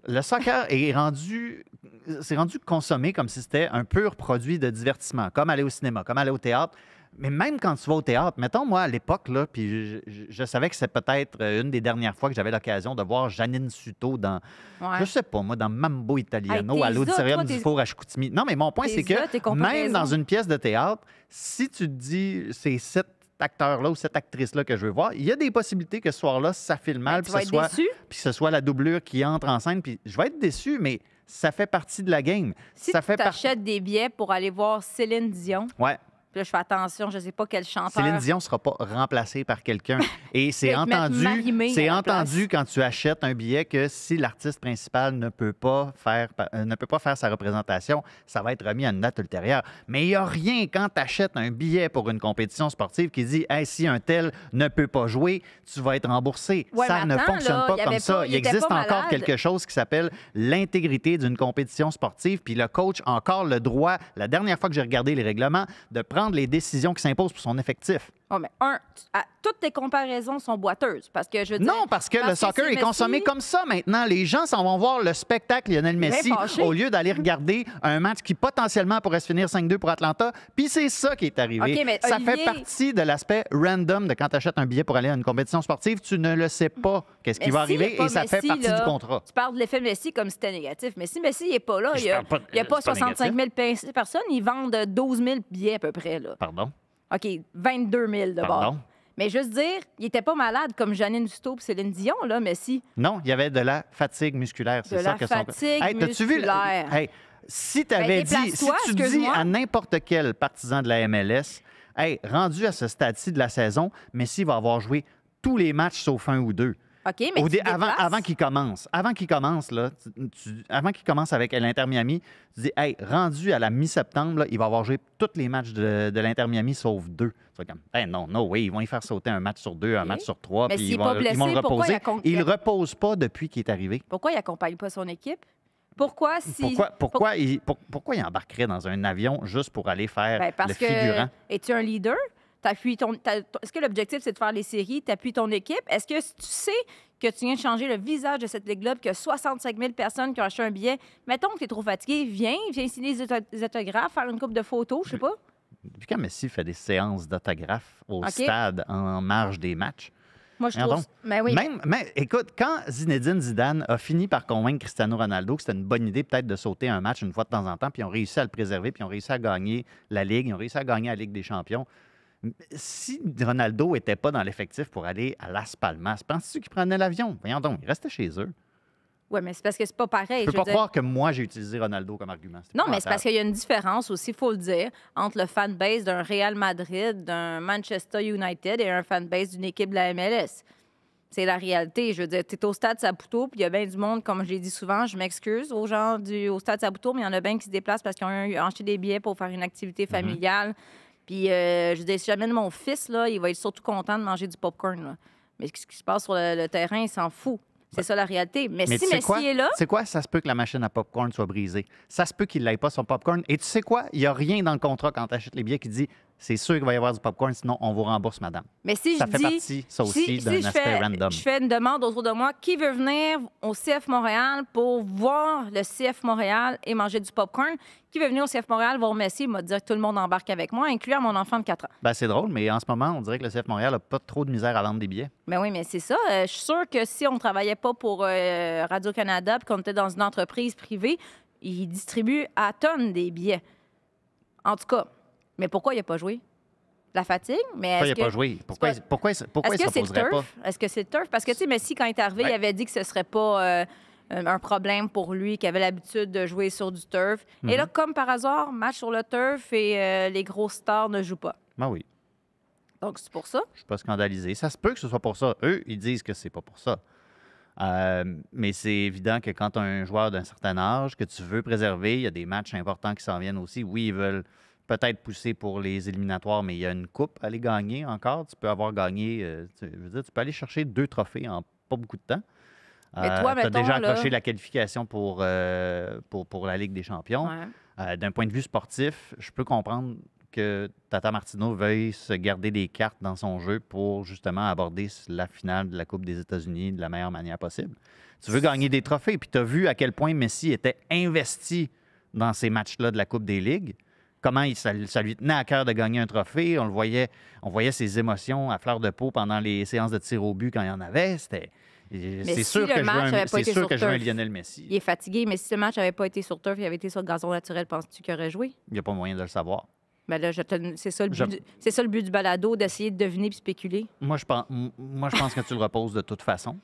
Le soccer c'est rendu consommé comme si c'était un pur produit de divertissement, comme aller au cinéma, comme aller au théâtre. Mais même quand tu vas au théâtre, mettons, moi, à l'époque, là, puis je savais que c'est peut-être une des dernières fois que j'avais l'occasion de voir Janine Suto dans, Ouais. je sais pas, moi, dans Mambo Italiano, Hey, à t'es l'Auditorium ça, du toi, Four à Chicoutimi. Non, mais mon point, c'est tes que même dans une pièce de théâtre, si tu te dis, c'est cet acteur-là ou cette actrice-là que je veux voir, il y a des possibilités que ce soir-là, ça file mal, tu vas être déçu. puis que ce soit la doublure qui entre en scène, puis je vais être déçu, mais ça fait partie de la game. Si ça tu fait t'achètes des billets pour aller voir Céline Dion, Ouais. puis là, je fais attention, je sais pas quel chanteur. Céline Dion ne sera pas remplacée par quelqu'un. Et c'est Peut-être mettre Marie-Mé à la entendu quand tu achètes un billet que si l'artiste principal ne peut pas faire sa représentation, ça va être remis à une date ultérieure. Mais il n'y a rien quand tu achètes un billet pour une compétition sportive qui dit hey, si un tel ne peut pas jouer, tu vas être remboursé. Ouais, Ça mais ne attends, fonctionne là, pas il y comme avait ça. pas- Il il était existe pas encore malade. quelque chose qui s'appelle l'intégrité d'une compétition sportive. Puis le coach a encore le droit, la dernière fois que j'ai regardé les règlements, de prendre les décisions qui s'imposent pour son effectif. Oh, mais toutes tes comparaisons sont boiteuses. Parce que je veux dire, Non, parce que le soccer c'est est consommé Messi. comme ça maintenant. Les gens s'en vont voir le spectacle Lionel Messi fâché. au lieu d'aller regarder un match qui potentiellement pourrait se finir 5-2 pour Atlanta. Puis c'est ça qui est arrivé. OK, mais ça Olivier- fait partie de l'aspect random de quand tu achètes un billet pour aller à une compétition sportive. Tu ne le sais pas qu'est-ce qui Mais va s'il arriver est pas et ça fait Messi, partie là, du contrat. Tu parles de l'effet Messi comme si c'était négatif. Mais si Messi n'est pas là, il n'y a, parle pas- il y a pas c'est pas 65 000 personnes. Ils vendent 12 000 billets à peu près. Là. Pardon? OK, 22 000 de bord. Pardon? Mais juste dire, il n'était pas malade comme Janine Suto et Céline Dion, là, Messi. Non, il y avait de la fatigue musculaire. C'est De ça la que fatigue t'as-tu vu? musculaire. Hey, si tu avais dit, si déplace-toi, tu dis excuse-moi. à n'importe quel partisan de la MLS, hey, rendu à ce stade-ci de la saison, Messi va avoir joué tous les matchs sauf un ou deux. OK, mais tu déplaces. Avant qu'il commence. Avant qu'il commence, là, avant qu'il commence avec l'Inter Miami, tu dis, hey, rendu à la mi-septembre, là, il va avoir joué tous les matchs de l'Inter Miami sauf deux. Tu vas comme, hey, non, no way, ils vont y faire sauter un match sur deux, un OK. match sur trois, Mais puis s'il ils est vont, pas blessé, ils vont le pourquoi reposer. il Il ne repose pas depuis qu'il est arrivé. Pourquoi il n'accompagne pas son équipe? Pourquoi si... Pourquoi il embarquerait dans un avion juste pour aller faire Ben, parce le figurant? que es-tu un leader? Est-ce que l'objectif, c'est de faire les séries? Tu appuies ton équipe? Est-ce que tu sais que tu viens de changer le visage de cette ligue-là, qu'il y a 65 000 personnes qui ont acheté un billet? Mettons que tu es trop fatigué, viens signer des autographes, faire une coupe de photos, je sais pas. Depuis quand Messi fait des séances d'autographes au OK. stade en marge des matchs? Moi, je Voyons trouve... donc. Ben oui. Mais écoute, quand Zinedine Zidane a fini par convaincre Cristiano Ronaldo que c'était une bonne idée peut-être de sauter un match une fois de temps en temps, puis ils ont réussi à le préserver, puis ils ont réussi à gagner la Ligue, ils ont réussi à gagner la Ligue des champions. Si Ronaldo n'était pas dans l'effectif pour aller à Las Palmas, penses-tu qu'il prenait l'avion? Voyons donc, il restait chez eux. Oui, mais c'est parce que c'est pas pareil. Je peux je veux pas dire. croire que moi, j'ai utilisé Ronaldo comme argument. Non, mais c'est parce qu'il y a une différence aussi, il faut le dire, entre le fanbase d'un Real Madrid, d'un Manchester United et un fanbase d'une équipe de la MLS. C'est la réalité. Je veux dire, tu es au stade Saputo, puis il y a bien du monde, comme je l'ai dit souvent, je m'excuse aux gens au stade Saputo, mais il y en a bien qui se déplacent parce qu'ils ont acheté des billets pour faire une activité familiale. Puis, je veux dire, si j'amène mon fils, là, il va être surtout content de manger du popcorn. Là. Mais ce qui se passe sur le terrain, il s'en fout. C'est ça la réalité. Mais si tu sais quoi? Messi est là... Tu sais quoi? Ça se peut que la machine à popcorn soit brisée. Ça se peut qu'il n'aille pas son popcorn. Et tu sais quoi? Il n'y a rien dans le contrat quand tu achètes les billets qui dit c'est sûr qu'il va y avoir du popcorn, sinon on vous rembourse, madame. Mais si Ça je fait dis, partie, ça aussi, d'un je aspect random. Je fais une demande autour de moi. Qui veut venir au CF Montréal pour voir le CF Montréal et manger du popcorn? Qui veut venir au CF Montréal voir Messi? Il m'a dit que tout le monde embarque avec moi, incluant mon enfant de 4 ans. Ben, c'est drôle, mais en ce moment, on dirait que le CF Montréal n'a pas trop de misère à vendre des billets. Ben oui, mais c'est ça. Je suis sûre que si on ne travaillait pas pour Radio-Canada puis qu'on était dans une entreprise privée, ils distribuent à tonnes des billets. En tout cas. Mais pourquoi il n'a pas joué? La fatigue? Mais Pourquoi il est-ce n'a pas que... joué? Pourquoi il Est-ce ne que c'est le s'opposerait pas? turf? Est-ce que c'est le turf? Parce que, tu sais, Messi, quand il est arrivé, il avait dit que ce serait pas un problème pour lui, qu'il avait l'habitude de jouer sur du turf. Et là, comme par hasard, match sur le turf et les grosses stars ne jouent pas. Ben oui. Donc, c'est pour ça. Je ne suis pas scandalisé. Ça se peut que ce soit pour ça. Eux, ils disent que c'est pas pour ça. Mais c'est évident que quand tu as un joueur d'un certain âge que tu veux préserver, il y a des matchs importants qui s'en viennent aussi. Oui, ils veulent peut-être pousser pour les éliminatoires, mais il y a une coupe à aller gagner encore. Tu peux avoir gagné, je veux dire, tu peux aller chercher 2 trophées en pas beaucoup de temps. Mais toi, tu as mettons, déjà là- accroché la qualification pour la Ligue des champions. Ouais. D'un point de vue sportif, je peux comprendre que Tata Martino veuille se garder des cartes dans son jeu pour justement aborder la finale de la Coupe des États-Unis de la meilleure manière possible. Tu veux gagner des trophées, puis tu as vu à quel point Messi était investi dans ces matchs-là de la Coupe des Ligues. Comment ça lui tenait à cœur de gagner un trophée. On voyait ses émotions à fleur de peau pendant les séances de tir au but quand il y en avait. C'est sûr que je veux un Lionel Messi. Il est fatigué, mais si le match n'avait pas été sur turf, il avait été sur gazon naturel, penses-tu qu'il aurait joué? Il n'y a pas moyen de le savoir. Ben là, c'est ça le but du balado, d'essayer de deviner et spéculer. Moi, je pense que tu le reposes de toute façon.